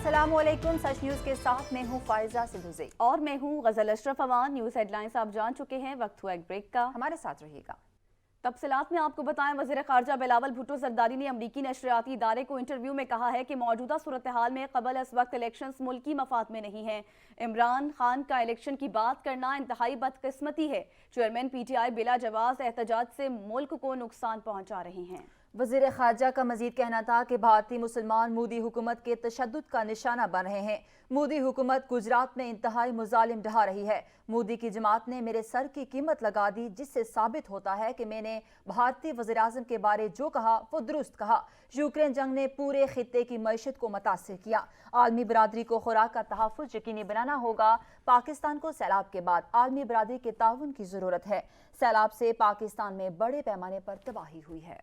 अस्सलाम वालेकुम। सच न्यूज़ के साथ मैं हूँ फायजा सिद्धूज़े और मैं हूँ गजल अशरफ अवान। न्यूज़ हेडलाइंस आप जान चुके हैं, वक्त हुआ एक ब्रेक का, हमारे साथ रहिएगा। तफसीलात में आपको बताएं। वज़ीर ख़ारजा बिलावल भुट्टो ज़रदारी ने अमरीकी नशरियाती इदारे को इंटरव्यू में कहा है कि मौजूदा सूरत हाल में क़बल इस वक्त इलेक्शंस मुल्की मफाद में नहीं है। इमरान खान का इलेक्शन की बात करना इंतहाई बदकिस्मती है। चेयरमैन PTI बिला जवाज़ एहतजाज से मुल्क को नुकसान पहुँचा रहे हैं। वज़ीर ख़ारजा का मजीद कहना था कि भारतीय मुसलमान मोदी हुकूमत के तशद्दुद का निशाना बन रहे हैं। मोदी हुकूमत गुजरात में इंतहाई मुजालिम ढहा रही है। मोदी की जमात ने मेरे सर की कीमत लगा दी, जिससे साबित होता है कि मैंने भारतीय वज़ीर-ए-आज़म के बारे जो कहा वो दुरुस्त कहा। यूक्रेन जंग ने पूरे खित्ते की मईशत को मुतासिर किया। आलमी बरादरी को खुराक का तहफ़्फ़ुज़ यकीनी बनाना होगा। पाकिस्तान को सैलाब के बाद आलमी बरादरी के ताउन की ज़रूरत है। सैलाब से पाकिस्तान में बड़े पैमाने पर तबाही हुई है।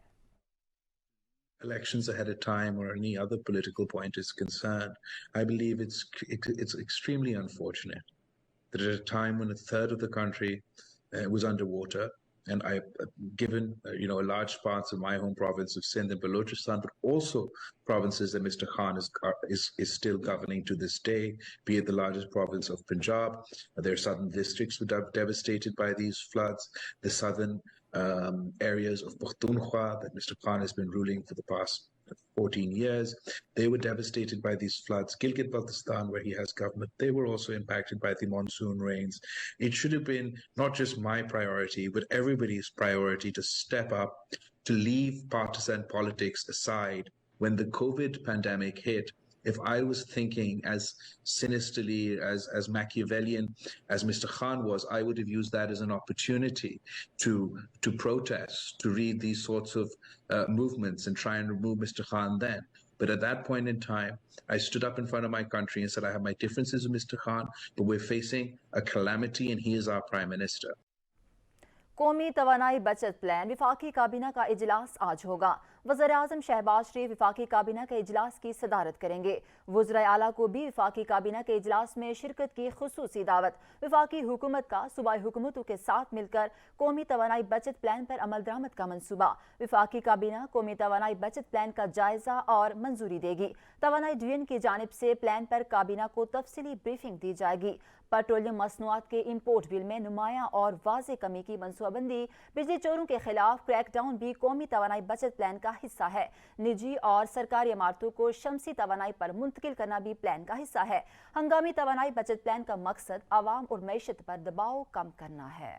Elections ahead of time or any other political point is concerned, I believe it's extremely unfortunate that at a time when a third of the country was underwater, and given large parts of my home province of Sindh and Balochistan, but also provinces that Mr. Khan is still governing to this day, be it the largest province of Punjab, their southern districts were devastated by these floods, the southern areas of Pakhtunkhwa that Mr. Khan has been ruling for the past 14 years, they were devastated by these floods. Gilgit-Baltistan, where he has government, they were also impacted by the monsoon rains. It should have been not just my priority, but everybody's priority to step up, to leave partisan politics aside. When the COVID pandemic hit, if I was thinking as sinisterly, as Machiavellian as Mr. Khan was, I would have used that as an opportunity to protest, to read these sorts of movements and try and remove Mr. Khan then. But at that point in time, I stood up in front of my country and said, I have my differences with Mr. Khan, but we're facing a calamity and he is our Prime Minister. कौमी तवानाई बचत plan विफाकी काबीना का इजलास आज होगा। वज़ीर-ए-आज़म शहबाज शरीफ विफाकी काबीना के इजलास की सदारत करेंगे। वज़ीर आला को भी विफाकी काबीना के इजलास में शिरकत की खुसूसी दावत। विफाकी हुकूमत का सूबाई हुकूमतों के साथ मिलकर कौमी तवानाई बचत प्लान पर अमल दरामद का मंसूबा। विफाकी काबीना कौमी तवानाई बचत प्लान का जायजा और मंजूरी देगी। तवानाई डिवीजन की जानिब से प्लान पर काबीना को तफसीली ब्रीफिंग दी जाएगी। पेट्रोलियम मसनूआत के इम्पोर्ट बिल में नुमाया और वाज़े कमी की मनसूबाबंदी। बिजली चोरों के खिलाफ क्रैकडाउन भी कौमी तवानाई बचत प्लान का हिस्सा है। निजी और सरकारी इमारतों को शमसी तवानाई पर मुंतकिल करना भी प्लान का हिस्सा है। हंगामी तवानाई बचत प्लान का मकसद आवाम और मईशत पर दबाव कम करना है।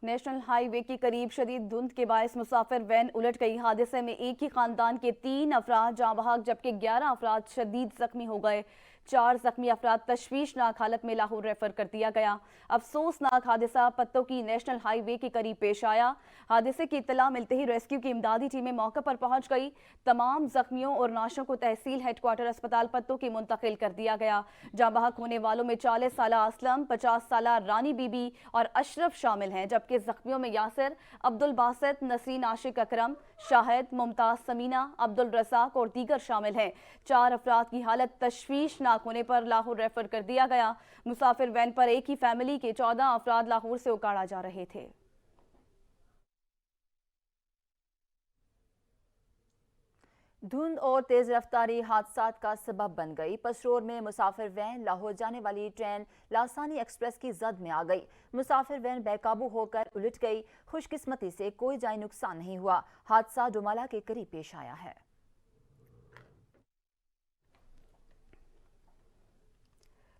नेशनल हाईवे के करीब शदीद धुंध के बायस मुसाफिर वैन उलट गई। हादसे में एक ही खानदान के 3 अफराद जाँ बहक जबकि 11 अफराद शदीद जख्मी हो गए। 4 जख्मी अफराद तशवीशनाक हालत में लाहौर रेफर कर दिया गया। अफसोसनाक हादसा पत्तों की नेशनल हाईवे के करीब पेश आया। हादसे की इत्तला मिलते ही रेस्क्यू की इमदादी टीमें मौके पर पहुंच गई। तमाम जख्मियों और नाशों को तहसील हेडक्वार्टर अस्पताल पत्तों की मुंतकिल कर दिया गया। जाँ बहक होने वालों में 40 साला असलम, 50 साला रानी बीबी और अशरफ शामिल हैं, जबकि जख्मियों में यासिर, अब्दुल बासित, नसरीन आशिक अकरम, शाहिद, मुमताज, समीना, अब्दुल रज़ाक और दीगर शामिल हैं। 4 अफराद की हालत तशवीशनाक होने पर लाहौर रेफर कर दिया गया। मुसाफिर वैन पर एक ही फैमिली के 14 अफराद लाहौर से उकाड़ा जा रहे थे। धुंध और तेज रफ्तारी हादसात का सबब बन गई। पसरोर में मुसाफिर वैन लाहौर जाने वाली ट्रेन लासानी एक्सप्रेस की जद में आ गई। मुसाफिर वैन बेकाबू होकर उलट गई। खुशकिस्मती से कोई जानी नुकसान नहीं हुआ। हादसा डोमाला के करीब पेश आया है।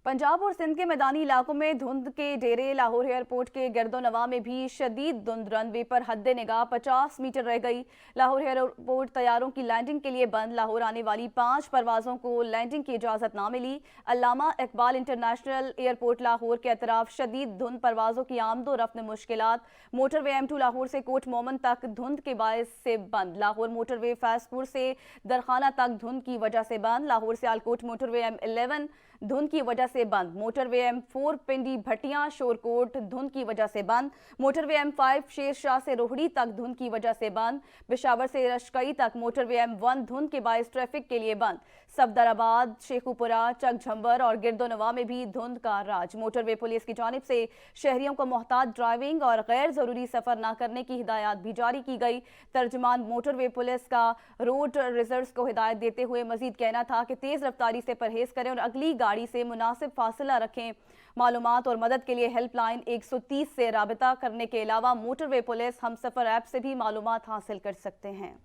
पंजाब और सिंध के मैदानी इलाकों में धुंध के डेरे। लाहौर एयरपोर्ट के गर्दो नवा में भी शदीद धुंध। रनवे पर हद निगाह 50 मीटर रह गई। लाहौर एयरपोर्ट तैयारों की लैंडिंग के लिए बंद। लाहौर आने वाली 5 परवाजों को लैंडिंग की इजाज़त ना मिली। अल्लामा इकबाल इंटरनेशनल एयरपोर्ट लाहौर के अतराफ शदीद धुंध, परवाजों की आमदो रफ्त में मुश्किलात। मोटरवे M2 लाहौर से कोट मोमन तक धुंध के बायस से बंद। लाहौर मोटरवे फैजपुर से दरखाना तक धुंध की वजह से बंद। लाहौर से आलकोट मोटरवे M11 धुंध की वजह से बंद। मोटरवे M4 पिंडी भटियां शोरकोट धुंध की वजह से बंद। मोटरवे M5 शेरशाह से रोहड़ी तक धुंध की वजह से बंद। पेशावर से रशकई तक मोटरवे M1 धुंध के बायस ट्रैफिक के लिए बंद। सफदराबाद, शेखुपुरा, चकझंबर और गिरदोनवा में भी धुंध का राज। मोटरवे पुलिस की जानिब से शहरियों को मोहतात ड्राइविंग और गैर जरूरी सफर न करने की हिदायत भी जारी की गई। तर्जमान मोटरवे पुलिस का रोड रिजर्व्स को हिदायत देते हुए मजीद कहना था कि तेज रफ्तारी से परहेज करें और अगली गाड़ी से मुनासिब फासला रखें। मालूमात और मदद के लिए हेल्पलाइन 130 से राबिता करने के अलावा मोटरवे पुलिस हमसफर ऐप से भी मालूमात हासिल कर सकते हैं।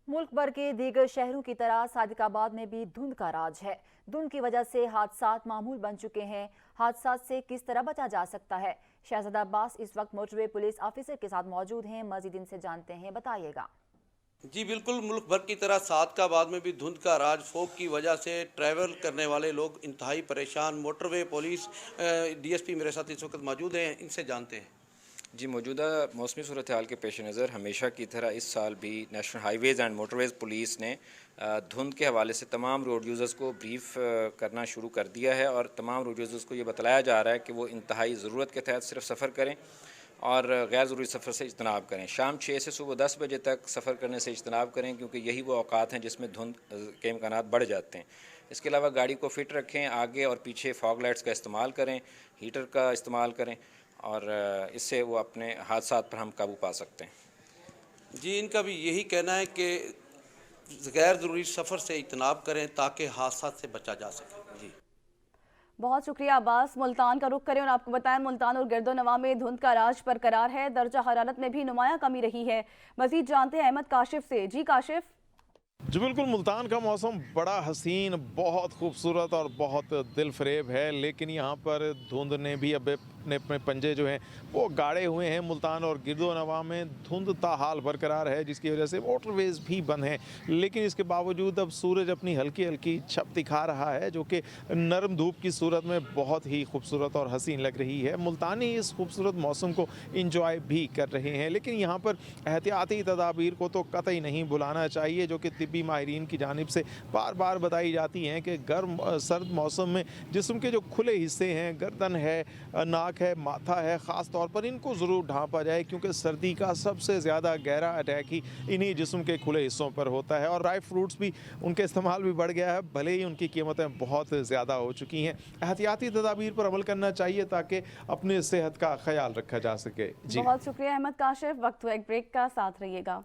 मुल्क भर के दीगर शहरों की तरह सादिकाबाद में भी धुंध का राज है। धुंध की वजह से हादसात मामूल बन चुके हैं। हादसात से किस तरह बचा जा सकता है? शहजादा अब्बास इस वक्त मोटरवे पुलिस ऑफिसर के साथ मौजूद हैं। मजीद इनसे जानते हैं, बताइएगा। जी बिल्कुल, मुल्क भर की तरह सादिकाबाद में भी धुंध का राज। फोग की वजह से ट्रैवल करने वाले लोग इंतहाई परेशान। मोटरवे पुलिस डीएसपी मेरे साथ इस वक्त मौजूद हैं, इनसे जानते हैं। जी, मौजूदा मौसमी सूरत हाल के पेश नज़र हमेशा की तरह इस साल भी national highways and motorways police ने धुंध के हवाले से तमाम रोड यूज़र्स को ब्रीफ करना शुरू कर दिया है और तमाम रोड यूज़र्स को ये बताया जा रहा है कि वो इंतहाई ज़रूरत के तहत सिर्फ सफ़र करें और गैर ज़रूरी सफ़र से इज्तनाब करें। शाम 6 से सुबह 10 बजे तक सफ़र करने से इज्तनाब करें, क्योंकि यही वो औकात हैं जिसमें धुंध के इम्कानात बढ़ जाते हैं। इसके अलावा गाड़ी को फ़िट रखें, आगे और पीछे फॉग लाइट्स का इस्तेमाल करें, हीटर का इस्तेमाल करें और इससे वो अपने हादसात पर हम काबू पा सकते हैं। जी, इनका भी यही कहना है कि गैर ज़रूरी सफ़र से इज्तनाब करें ताकि हादसात से बचा जा सके। जी बहुत शुक्रिया अब्बास। मुल्तान का रुख करें और आपको बताएं मुल्तान और गिरदोनवा में धुंध का राज बरकरार है। दर्जा हरारत में भी नुमाया कमी रही है। मजीद जानते हैं अहमद काशिफ से। जी काशिफ। जी बिल्कुल, मुल्तान का मौसम बड़ा हसीन, बहुत खूबसूरत और बहुत दिलफरेब है, लेकिन यहाँ पर धुंध ने भी अब अपने पंजे जो हैं वो गाड़े हुए हैं। मुल्तान और गिरदोनवा में धुंध ताहाल बरकरार है, जिसकी वजह से मोटरवेज भी बंद हैं, लेकिन इसके बावजूद अब सूरज अपनी हल्की हल्की छप दिखा रहा है, जो कि नरम धूप की सूरत में बहुत ही खूबसूरत और हसीन लग रही है। मुल्तानी इस खूबसूरत मौसम को इंजॉय भी कर रहे हैं, लेकिन यहाँ पर एहतियाती तदाबीर को तो कतई नहीं भुलाना चाहिए, जो कि तिब्बी माहिरीन की जानिब से बार बार बताई जाती हैं कि गर्म सर्द मौसम में जिस्म के जो खुले हिस्से हैं, गर्दन है, नाक है, माथा है, ख़ास तौर पर इनको ज़रूर ढांपा जाए, क्योंकि सर्दी का सबसे ज़्यादा गहरा अटैक ही इन्हीं जिस्म के खुले हिस्सों पर होता है। और ड्राई फ्रूट्स भी उनके इस्तेमाल भी बढ़ गया है, भले ही उनकी कीमतें बहुत ज़्यादा हो चुकी हैं। एहतियाती तदाबीर पर अमल करना चाहिए ताकि अपनी सेहत का ख्याल रखा जा सके। जी बहुत शुक्रिया अहमद काशिफ। वक्त हुआ एक ब्रेक का, साथ रहिएगा।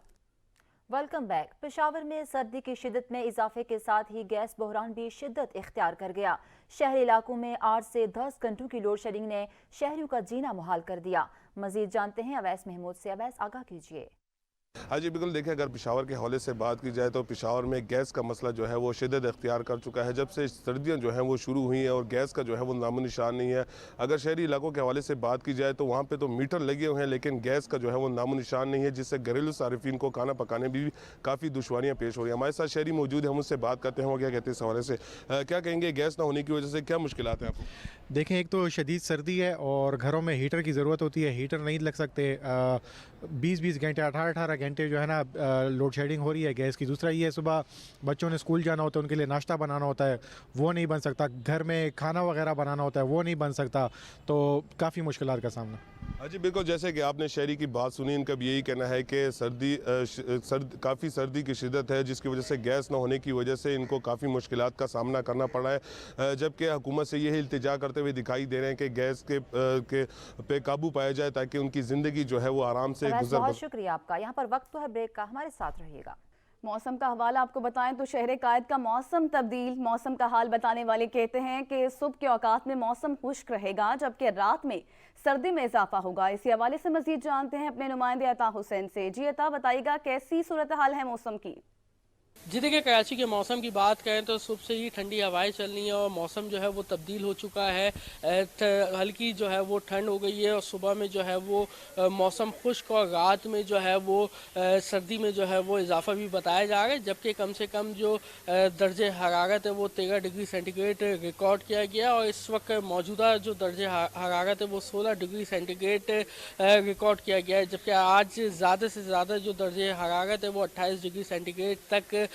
Welcome back. पेशावर में सर्दी की शिद्दत में इजाफे के साथ ही गैस बहरान भी शिद्दत इख्तियार कर गया। शहरी इलाकों में 8 से 10 घंटों की लोड शेडिंग ने शहरियों का जीना मुहाल कर दिया। मजीद जानते हैं अवैस महमूद से। अवैस, आगाह कीजिए। हाँ जी बिल्कुल, देखिए अगर पेशावर के हवाले से बात की जाए तो पेशावर में गैस का मसला जो है वो शिद्दत इख्तियार कर चुका है। जब से सर्दियाँ जो हैं वो शुरू हुई हैं और गैस का जो है वो नामो निशान नहीं है। अगर शहरी इलाकों के हवाले से बात की जाए तो वहाँ पे तो मीटर लगे हुए हैं, लेकिन गैस का जो है वो नामो निशान नहीं है, जिससे घरेलू सारिफिन को खाना पकाने में भी काफ़ी दुश्वारियाँ पेश हो रही हैं। हमारे साथ शहरी मौजूद हैं, हम उससे बात करते हैं वो क्या कहते हैं इस हवाले से। क्या कहेंगे, गैस ना होने की वजह से क्या मुश्किलात हैं आपको? देखें, एक तो शदीद सर्दी है और घरों में हीटर की ज़रूरत होती है। हीटर नहीं लग सकते, 20-20 घंटे 18-18 घंटे जो है ना लोड शेडिंग हो रही है गैस की। दूसरा ये, सुबह बच्चों ने स्कूल जाना होता है, उनके लिए नाश्ता बनाना होता है, वो नहीं बन सकता। घर में खाना वगैरह बनाना होता है, वो नहीं बन सकता। तो काफ़ी मुश्किलात का सामना। हाँ जी बिल्कुल, जैसे कि आपने शहरी की बात सुनी, इनका भी यही कहना है कि काफ़ी सर्दी की शिद्दत है, जिसकी वजह से गैस ना होने की वजह से इनको काफ़ी मुश्किलात का सामना करना पड़ा है। जबकि हुकूमत से यही इल्तिजा करते हुए दिखाई दे रहे हैं कि गैस के पे काबू पाया जाए ताकि उनकी ज़िंदगी जो है वो आराम से गुजर। बहुत शुक्रिया आपका। यहाँ पर वक्त तो है ब्रेक का, हमारे साथ रहिएगा। मौसम का हवाला आपको बताएं तो शहर कायद का मौसम तब्दील। मौसम का हाल बताने वाले कहते हैं कि सुबह के औकात में मौसम खुश्क रहेगा, जबकि रात में सर्दी में इजाफा होगा। इसी हवाले से मजीद जानते हैं अपने नुमाइंदे अता हुसैन से। जी अता, बताइएगा कैसी सूरत हाल है मौसम की? जी देखिए, कराची के मौसम की बात करें तो सुबह से ही ठंडी हवाएं चल रही हैं और मौसम जो है वो तब्दील हो चुका है। हल्की जो है वो ठंड हो गई है और सुबह में जो है वो मौसम खुश्क और रात में जो है वो सर्दी में जो है वो इजाफा भी बताया जा रहा है। जबकि कम से कम जो दर्जे हरारत है वो 13 डिग्री सेंटीग्रेड रिकॉर्ड किया गया और इस वक्त मौजूदा जो दर्जे हरारत है वो 16 डिग्री सेंटीग्रेड रिकॉर्ड किया गया है। जबकि आज ज़्यादा से ज़्यादा जो दर्जे हरारत है वो 28 डिग्री सेंटीग्रेड तक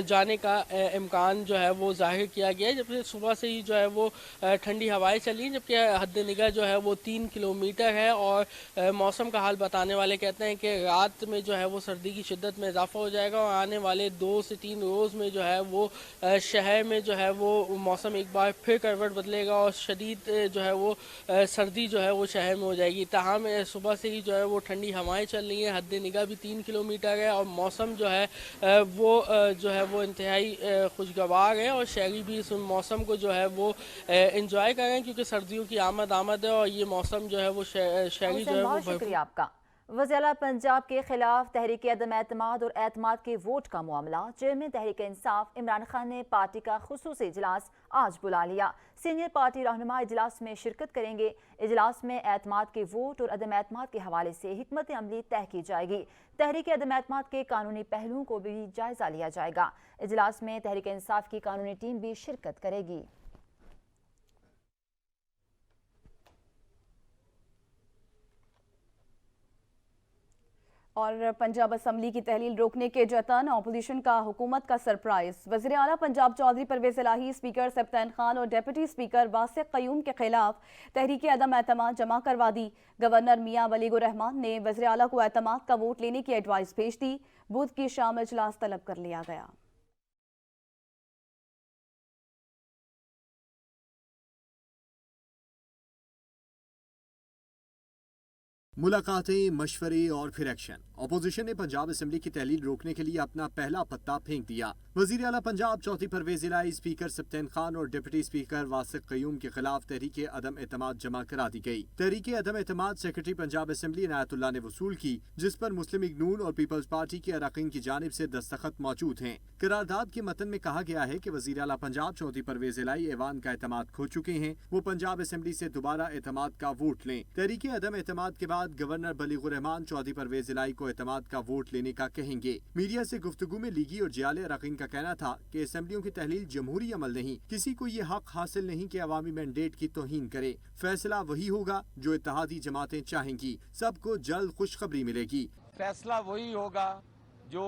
जाने का इम्कान जो है वो जाहिर किया गया है। जबकि सुबह से ही जो है वो ठंडी हवाएं चली, जबकि हद निगाह जो है वो 3 किलोमीटर है। और मौसम का हाल बताने वाले कहते हैं कि रात में जो है वो सर्दी की शिद्दत में इजाफा हो जाएगा और आने वाले 2 से 3 रोज़ में जो है वो शहर में जो है वो मौसम एक बार फिर करवट बदलेगा और शदीद जो है वो सर्दी जो है वो शहर में हो जाएगी। ताहम सुबह से ही जो है वो ठंडी हवाएं चल रही हैं, हद निगाह भी 3 किलोमीटर है और मौसम जो है वो जो है वो इंतहाई खुशगवार है और शहरी भी इस मौसम को जो है वो इंजॉय कर रहे हैं, क्योंकि सर्दियों की आमद है और ये मौसम जो है वो शहरी जो है वो शुक्रिया आपका। वज़ीर पंजाब के खिलाफ तहरीक अदम एतमाद और एतमाद के वोट का मामला, चेयरमैन तहरीक इंसाफ इमरान खान ने पार्टी का खुसूसी इजलास आज बुला लिया। सीनियर पार्टी रहनुमा इजलास में शिरकत करेंगे। इजलास में एतमाद के वोट और अदम एतमाद के हवाले से हिकमत अमली तय की जाएगी। तहरीक अदम एतमाद के कानूनी पहलुओं को भी जायजा लिया जाएगा। इजलास में तहरीक इंसाफ की कानूनी टीम भी शिरकत करेगी। और पंजाब असम्बली की तहलील रोकने के जतन, अपोजिशन का हुकूमत का सरप्राइज। वज़ीर आला पंजाब चौधरी परवेज इलाही स्पीकर सप्तान खान और डिप्टी स्पीकर वासिक क़य्यूम के खिलाफ तहरीक अदम एतमाद जमा करवा दी। गवर्नर मियां वलीगुर रहमान ने वज़ीर आला को एतमाद का वोट लेने की एडवाइस भेज दी। बुध की शाम इजलास तलब कर लिया गया। मुलाकातें, मशवरे और फिर एक्शन। अपोजिशन ने पंजाब असेंबली की तहलील रोकने के लिए अपना पहला पत्ता फेंक दिया। वजीर आला पंजाब चौधरी परवेज इलाही स्पीकर सप्तान खान और डिप्टी स्पीकर वासिक क़य्यूम के खिलाफ तहरीक अदम एतमाद जमा करा दी गई। तहरीक अदम एतमाद सेक्रेटरी पंजाब असेंबली इनायतुल्लाह ने वसूल की, जिस पर मुस्लिम लीग नून और पीपल्स पार्टी के अरकान की जानिब से दस्तखत मौजूद हैं। करारदाद के मतन में कहा गया है कि वजीर आला पंजाब चौधरी परवेज इलाही ऐवान का एतमाद खो चुके हैं, वो पंजाब असेंबली से दोबारा एतमाद का वोट लें। तहरीक अदम एतमाद के बाद गवर्नर वलीगुर रहमान चौधरी परवेज इलाही को एतमाद का वोट लेने का कहेंगे। मीडिया से गुफ्तगू में लीगी और जियाले अरकान का कहना था कि असेंबलियों की तहलील जमहूरी अमल नहीं, किसी को ये हक हासिल नहीं कि अवामी मैंडेट की तौहीन करे। फैसला वही होगा जो इत्तेहादी जमातें चाहेंगी। सबको जल्द खुशखबरी मिलेगी। फैसला वही होगा जो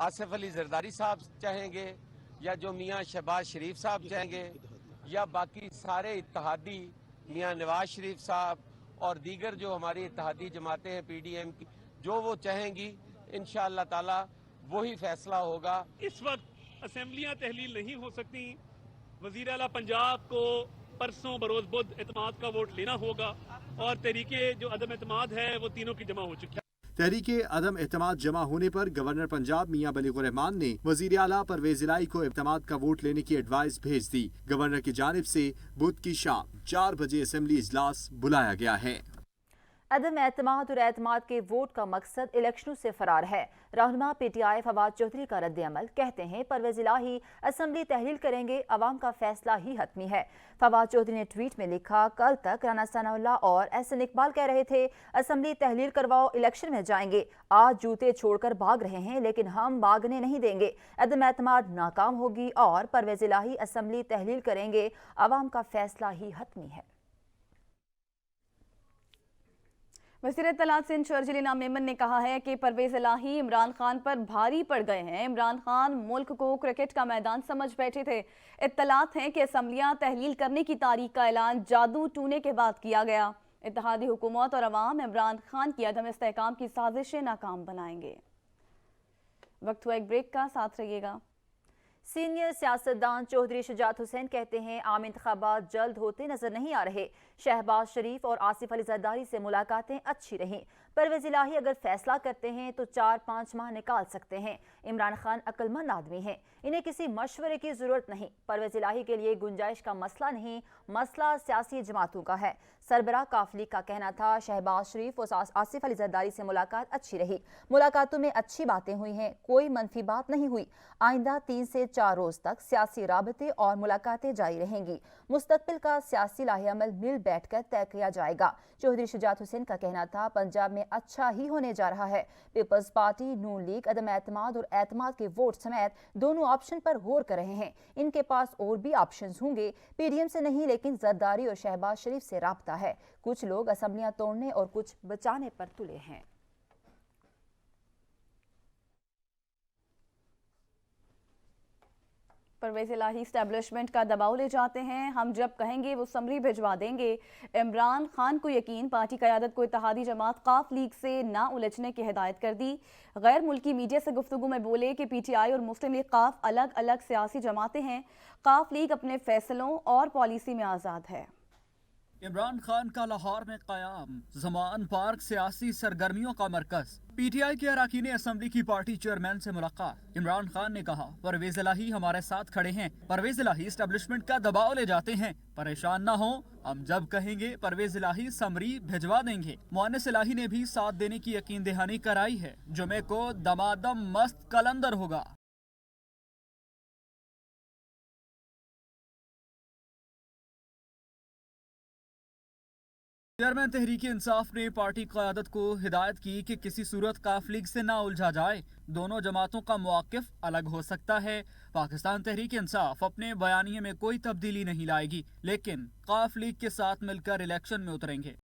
आसिफ अली जरदारी साहब चाहेंगे या जो मियाँ शहबाज शरीफ साहब चाहेंगे या बाकी सारे इत्तेहादी मियाँ नवाज शरीफ साहब और दीगर जो हमारी इत्तेहादी जमातें हैं PDM की, जो वो चाहेंगी इंशाअल्लाह ताला वही फैसला होगा। इस वक्त असेंबलियां तहलील नहीं हो सकती। वजीर आला पंजाब को परसों बरोज बुध एतमाद का वोट लेना होगा और तहरीके जो अदम एतमाद है वो तीनों की जमा हो चुकी है। तहरीक अदम एतमाद जमा होने पर गवर्नर पंजाब मियां वलीगुर रहमान ने वजीर आला परवेज इलाही को एतमाद का वोट लेने की एडवाइस भेज दी। गवर्नर की जानिब से बुध की शाम 4 बजे असेंबली इजलास बुलाया गया है। अदम एतमाद और एतमाद के वोट का मकसद इलेक्शनों से फरार है। रहनुमा PTI फवाद चौधरी का रद्द अमल, कहते हैं परवेज इलाही असेंबली तहलील करेंगे, अवाम का फैसला ही हतमी है। फवाद चौधरी ने ट्वीट में लिखा, कल तक राना सनाउल्लाह और SN इकबाल कह रहे थे असेंबली तहलील करवाओ, इलेक्शन में जाएंगे। आज जूते छोड़कर भाग रहे हैं, लेकिन हम भागने नहीं देंगे। अदम एतमाद नाकाम होगी और परवेज इलाही असेंबली तहलील करेंगे, अवाम का फैसला ही हतमी है। वज़ीर इत्तलात सिंध शर्जील इनाम मेमन ने कहा है कि परवेज इलाही इमरान खान पर भारी पड़ गए हैं। इमरान खान मुल्क को क्रिकेट का मैदान समझ बैठे थे। इत्तलात हैं कि असम्बलियां तहलील करने की तारीख का ऐलान जादू टूने के बाद किया गया। इत्तेहादी हुकूमत और अवाम इमरान खान की अदम इस्तेहकाम की साजिशें नाकाम बनाएंगे। वक्त हुआ एक ब्रेक का, साथ रहिएगा। सीनियर सियासतदान चौधरी शुजात हुसैन कहते हैं आम इंतखाबात जल्द होते नजर नहीं आ रहे। शहबाज शरीफ और आसिफ अली जरदारी से मुलाकातें अच्छी रहीं। परवेज इलाही अगर फैसला करते हैं तो 4-5 माह निकाल सकते हैं। इमरान खान अक्लमंद आदमी हैं, इन्हें किसी मशवरे की जरूरत नहीं। परवेज इलाही के लिए गुंजाइश का मसला नहीं, मसला सियासी जमातों का है। सरबराह काफली का कहना था शहबाज शरीफ और आसिफ अली जरदारी से मुलाकात अच्छी रही। मुलाकातों में अच्छी बातें हुई हैं, कोई मनफी बात नहीं हुई। आइंदा 3 से 4 रोज तक सियासी राबते और मुलाकातें जारी रहेंगी। मुस्तकबिल का सियासी लाहेअमल मिल बैठकर तय किया जाएगा। चौधरी शुजात हुसैन का कहना था पंजाब में अच्छा ही होने जा रहा है। पीपल्स पार्टी, नून लीग अदम एतमाद और एतमाद के वोट समेत दोनों ऑप्शन पर गौर कर रहे हैं। इनके पास और भी ऑप्शंस होंगे, PDM से नहीं लेकिन जरदारी और शहबाज शरीफ से राब्ता है। कुछ लोग असम्बलियां तोड़ने और कुछ बचाने पर तुले हैं। پرویز الہی اسٹیبلشمنٹ کا دباؤ لے جاتے ہیں، ہم جب کہیں گے وہ سمری بھجوا دیں گے۔ عمران خان کو یقین، پارٹی قیادت کو اتحادی جماعت قاف لیگ سے نہ الجھنے کی ہدایت کر دی۔ غیر ملکی میڈیا سے گفتگو میں بولے کہ پی ٹی آئی اور مسلم لیگ قاف الگ الگ سیاسی جماعتیں ہیں، قاف لیگ اپنے فیصلوں اور پالیسی میں آزاد ہے۔ عمران خان کا لاہور میں قیام، زمان پارک سیاسی سرگرمیوں کا مرکز۔ پی ٹی آئی کے اراکین اسمبلی کی پارٹی چیئرمین سے ملاقات۔ عمران خان نے کہا پرویز الہی ہمارے ساتھ کھڑے ہیں، پرویز الہی اسٹیبلشمنٹ کا دباؤ لے جاتے ہیں، پریشان نہ ہوں، ہم جب کہیں گے پرویز الہی سمری بھجوا دیں گے۔ مؤنس الہی نے بھی ساتھ دینے کی یقین دہانی کرائی ہے۔ جمعے کو دمادم مست کلندر ہوگا۔ چیئرمین تحریک انصاف نے پارٹی قیادت کو ہدایت کی کہ کسی صورت قاف لیگ سے نہ الجھا جائے، دونوں جماعتوں کا موقف الگ ہو سکتا ہے۔ پاکستان تحریک انصاف اپنے بیانیے میں کوئی تبدیلی نہیں لائے گی، لیکن قاف لیگ کے ساتھ مل کر الیکشن میں اتریں گے۔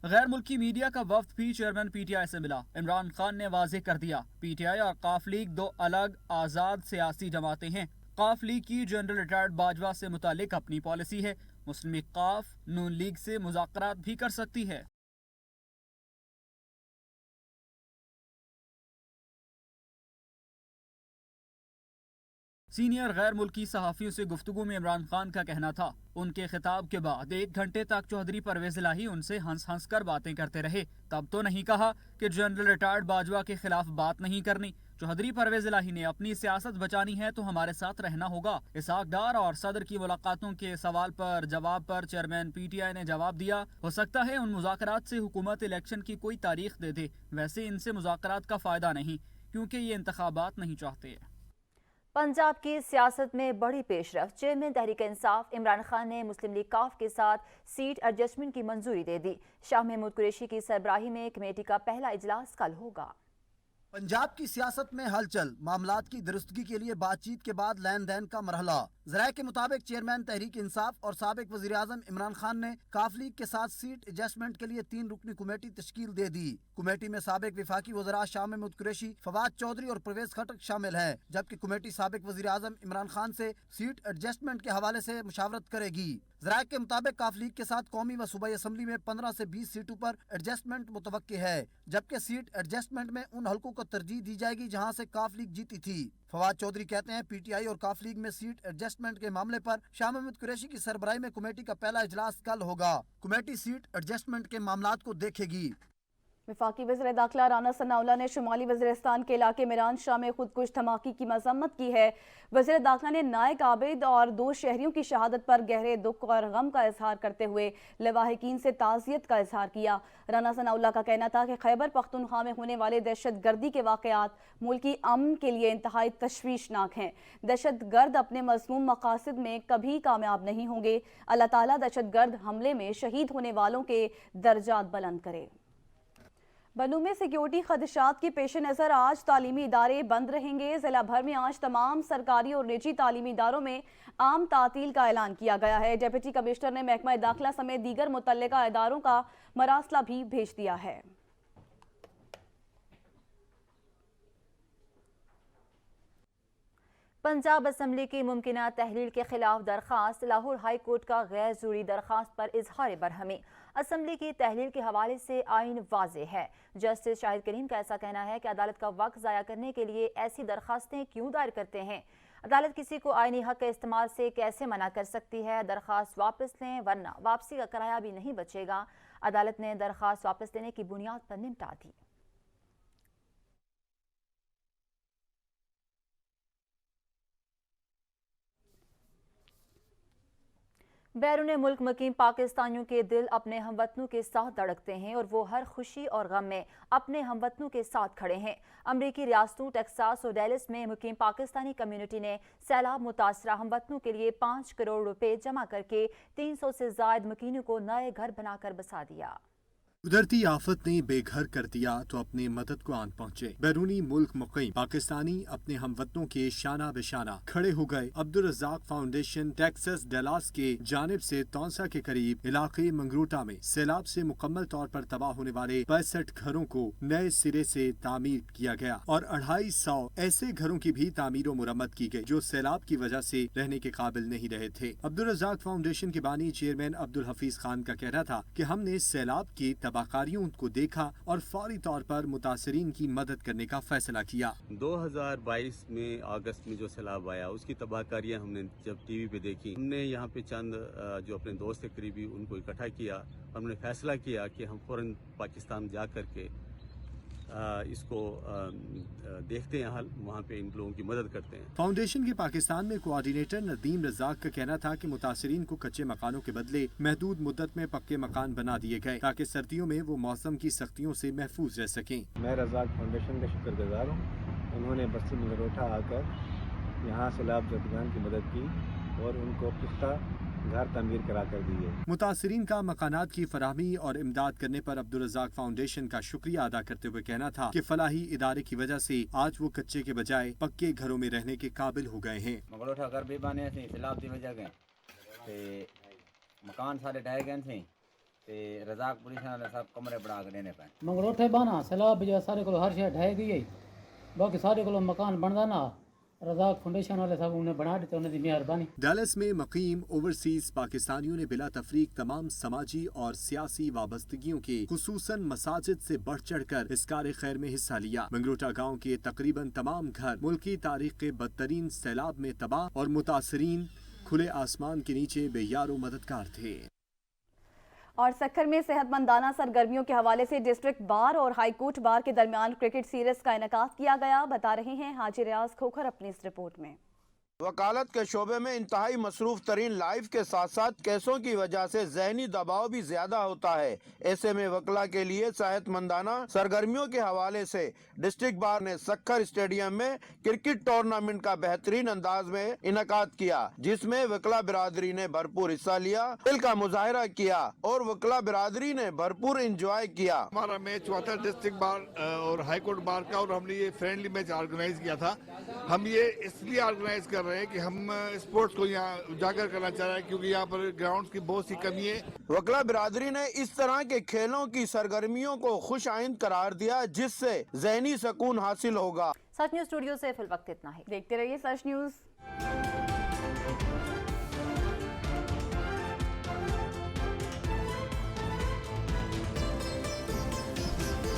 غیر ملکی میڈیا کا وفد بھی چیئرمین پی ٹی آئی سے ملا۔ عمران خان نے واضح کر دیا پی ٹی آئی اور قاف لیگ دو الگ آزاد سیاسی جماعتیں ہیں۔ قاف لیگ کی جنرل ریٹائرڈ باجوہ سے متعلق اپنی پالیسی ہے، مسلم لیگ قاف نون لیگ سے مذاکرات بھی کر سکتی ہے۔ سینئر غیر ملکی صحافیوں سے گفتگو میں عمران خان کا کہنا تھا ان کے خطاب کے بعد 1 گھنٹے تک چوہدری پرویز الہی ان سے ہنس ہنس کر باتیں کرتے رہے۔ تب تو نہیں کہا کہ جنرل ریٹائرڈ باجوہ کے خلاف بات نہیں کرنی۔ چوہدری پرویز الہی نے اپنی سیاست بچانی ہے تو ہمارے ساتھ رہنا ہوگا۔ اسحاق ڈار اور صدر کی ملاقاتوں کے سوال پر جواب پر چیئرمین پی ٹی آئی نے جواب دیا، ہو سکتا ہے ان مذاکرات سے حکومت الیکشن کی کوئی تاریخ دے دے، ویسے ان سے مذاکرات کا فائدہ نہیں کیونکہ یہ انتخابات نہیں چاہتے۔ پنجاب کی سیاست میں بڑی پیش رفت، چیئرمین تحریک انصاف عمران خان نے مسلم لیگ قاف کے ساتھ سیٹ ایڈجسٹمنٹ کی منظوری دے دی۔ شاہ محمود قریشی کی سربراہی میں کمیٹی کا پہلا اجلاس کل ہوگا۔ پنجاب کی سیاست میں ہلچل، معاملات کی درستگی کے لیے بات چیت کے بعد لین دین کا مرحلہ۔ ذرائع کے مطابق چیئرمین تحریک انصاف اور سابق وزیر اعظم عمران خان نے قاف لیگ کے ساتھ سیٹ ایڈجسٹمنٹ کے لیے 3 رکنی کمیٹی تشکیل دے دی۔ کمیٹی میں سابق وفاقی وزراء شاہ محمود قریشی، فواد چودھری اور پرویز خٹک شامل ہیں، جبکہ کمیٹی سابق وزیر اعظم عمران خان سے سیٹ ایڈجسٹمنٹ کے حوالے سے مشاورت کرے گی۔ ذرائع کے مطابق قاف لیگ کے ساتھ قومی و صوبائی اسمبلی میں 15 سے 20 سیٹوں پر ایڈجسٹمنٹ متوقع ہے، جبکہ سیٹ ایڈجسٹمنٹ میں ان حلقوں کو ترجیح دی جائے گی جہاں سے قاف لیگ جیتی تھی۔ فواد چودھری کہتے ہیں پی ٹی آئی اور قاف لیگ میں سیٹ ایڈجسٹمنٹ کے معاملے پر شاہ محمود قریشی کی سربراہی میں کمیٹی کا پہلا اجلاس کل ہوگا۔ کمیٹی سیٹ ایڈجسٹمنٹ کے معاملات کو دیکھے گی۔ وفاقی وزیر داخلہ رانا ثناءاللہ نے شمالی وزیرستان کے علاقے میران شاہ میں خودکش دھماکے کی مذمت کی ہے۔ وزیر داخلہ نے نائک عابد اور 2 شہریوں کی شہادت پر گہرے دکھ اور غم کا اظہار کرتے ہوئے لواحقین سے تعزیت کا اظہار کیا۔ رانا ثناءاللہ کا کہنا تھا کہ خیبر پختونخوا میں ہونے والے دہشت گردی کے واقعات ملکی امن کے لیے انتہائی تشویشناک ہیں۔ دہشت گرد اپنے مذموم مقاصد میں کبھی کامیاب نہیں ہوں گے۔ اللہ تعالیٰ دہشت گرد حملے میں شہید ہونے والوں کے درجات بلند کرے۔ بنوں میں سیکیورٹی خدشات کے پیش نظر آج تعلیمی ادارے بند رہیں گے۔ ضلع بھر میں آج تمام سرکاری اور نجی تعلیمی اداروں میں عام تعطیل کا اعلان کیا گیا ہے۔ ڈپٹی کمشنر نے محکمہ داخلہ سمیت دیگر متعلقہ اداروں کا مراسلہ بھی بھیج دیا ہے۔ پنجاب اسمبلی کی ممکنہ تحلیل کے خلاف درخواست، لاہور ہائی کورٹ کا غیر ضروری درخواست پر اظہار برہمی۔ اسمبلی کی تحلیل کے حوالے سے آئین واضح ہے۔ جسٹس شاہد کریم کا ایسا کہنا ہے کہ عدالت کا وقت ضائع کرنے کے لیے ایسی درخواستیں کیوں دائر کرتے ہیں؟ عدالت کسی کو آئینی حق کے استعمال سے کیسے منع کر سکتی ہے؟ درخواست واپس لیں ورنہ واپسی کا کرایہ بھی نہیں بچے گا۔ عدالت نے درخواست واپس لینے کی بنیاد پر نمٹا دی۔ بیرون ملک مقیم پاکستانیوں کے دل اپنے ہم وطنوں کے ساتھ دھڑکتے ہیں اور وہ ہر خوشی اور غم میں اپنے ہم وطنوں کے ساتھ کھڑے ہیں۔ امریکی ریاستوں ٹیکساس اور ڈیلس میں مقیم پاکستانی کمیونٹی نے سیلاب متاثرہ ہم وطنوں کے لیے 5 کروڑ روپے جمع کر کے 300 سے زائد مکینوں کو نئے گھر بنا کر بسا دیا۔ उधरती आफत ने बेघर कर दिया तो अपने मदद को आन पहुंचे। बैरूनी मुल्क मुकीम पाकिस्तानी अपने हमवतनों के शाना बेशाना खड़े हो गए। Abdul Razzaq foundation Texas Dallas के जानिब से तौसा के करीब इलाके मंगरोटा में सैलाब से मुकम्मल तौर पर तबाह होने वाले 65 घरों को नए सिरे से तामीर किया गया और 250 ऐसे घरों की भी तामीर और मुरम्मत की गई जो सैलाब की वजह से रहने के काबिल नहीं रहे थे। अब्दुल रज़ाक फाउंडेशन के बानी चेयरमैन अब्दुल हफीज खान का कहना था कि हमने सैलाब की तबाहकारियों को देखा और फौरी तौर पर मुतासरीन की मदद करने का फैसला किया। 2022 में अगस्त में जो सैलाब आया उसकी तबाहकारियां हमने जब टीवी पे देखी, हमने यहाँ पे चंद जो अपने दोस्त करीबी उनको इकट्ठा किया। हमने फैसला किया कि हम फौरन पाकिस्तान जा करके इसको देखते हैं, हाल वहाँ पे इन लोगों की मदद करते हैं। फाउंडेशन के पाकिस्तान में कोऑर्डिनेटर नदीम रज़ाक का कहना था कि मुतासरीन को कच्चे मकानों के बदले महदूद मुद्दत में पक्के मकान बना दिए गए ताकि सर्दियों में वो मौसम की सख्तियों से महफूज रह सकें। मैं रज़ाक फाउंडेशन का शुक्रगुजार हूँ। उन्होंने बस्ती मंगरोटा आकर यहाँ सैलाब ज़दगान की मदद की और उनको पुख्ता घर तमीर करा कर दिए। मुतासरीन का मकानात की फराहमी और इमदाद करने पर अब्दुल रज़ाक फाउंडेशन का शुक्रिया अदा करते हुए कहना था कि फलाही इदारे की वजह से आज वो कच्चे के बजाय पक्के घरों में रहने के काबिल हो गए हैं। मंगरोटा घर भी बने थे, सैलाब की वजह के मकान सारे ढह गए थे, रज़ाक पुलिस ने सब कमरे बना के देने पे मंगरोटे बना सैलाब वजह सारे को हर शय ढह गई है, बाकी सारे को मकान बनदा ना रज़ाक फाउंडेशन वाले सब उन्हें बना देते, उन्हें मेहरबानी। डैलस में मकीम ओवरसीज पाकिस्तानियों ने बिला तफरीक तमाम समाजी और सियासी वाबस्तगियों के खुसूसन मसाजिद से बढ़ चढ़ कर इस कार खैर में हिस्सा लिया। मंगरोटा गाँव के तकरीबन तमाम घर मुल्की तारीख के बदतरीन सैलाब में तबाह और मुतासरीन खुले आसमान के नीचे बेयारो मददगार थे। और सक्खर में सेहतमंदाना सरगर्मियों के हवाले से डिस्ट्रिक्ट बार और हाई कोर्ट बार के दरमियान क्रिकेट सीरीज का इनेकाद किया गया। बता रहे हैं हाजी रियाज खोखर अपनी इस रिपोर्ट में। वकालत के शोबे में इंतहाई मसरूफ तरीन लाइफ के साथ साथ केसों की वजह से जहनी दबाव भी ज्यादा होता है। ऐसे में वकला के लिए सेहतमंदाना सरगर्मियों के हवाले से डिस्ट्रिक्ट बार ने सक्खर स्टेडियम में क्रिकेट टूर्नामेंट का बेहतरीन अंदाज में इनकाद किया, जिसमें वकला बिरादरी ने भरपूर हिस्सा लिया, दिल का मुजाहरा किया और वकला बिरादरी ने भरपूर इंजॉय किया। हमारा मैच हुआ था डिस्ट्रिक्ट बार और हाई कोर्ट बार का और हमने ये फ्रेंडली मैच ऑर्गेनाइज किया था। हम ये इसलिए ऑर्गेनाइज कर रहे हैं कि हम स्पोर्ट्स को यहाँ उजागर करना चाह रहे हैं क्योंकि यहाँ पर ग्राउंड की बहुत सी कमी है। वकला बिरादरी ने इस तरह के खेलों की सरगर्मियों को खुश आइंद करार दिया, जिससे ज़हनी सुकून हासिल होगा। सच न्यूज़ स्टूडियो से फिल वक्त इतना ही। देखते रहिए सच न्यूज़।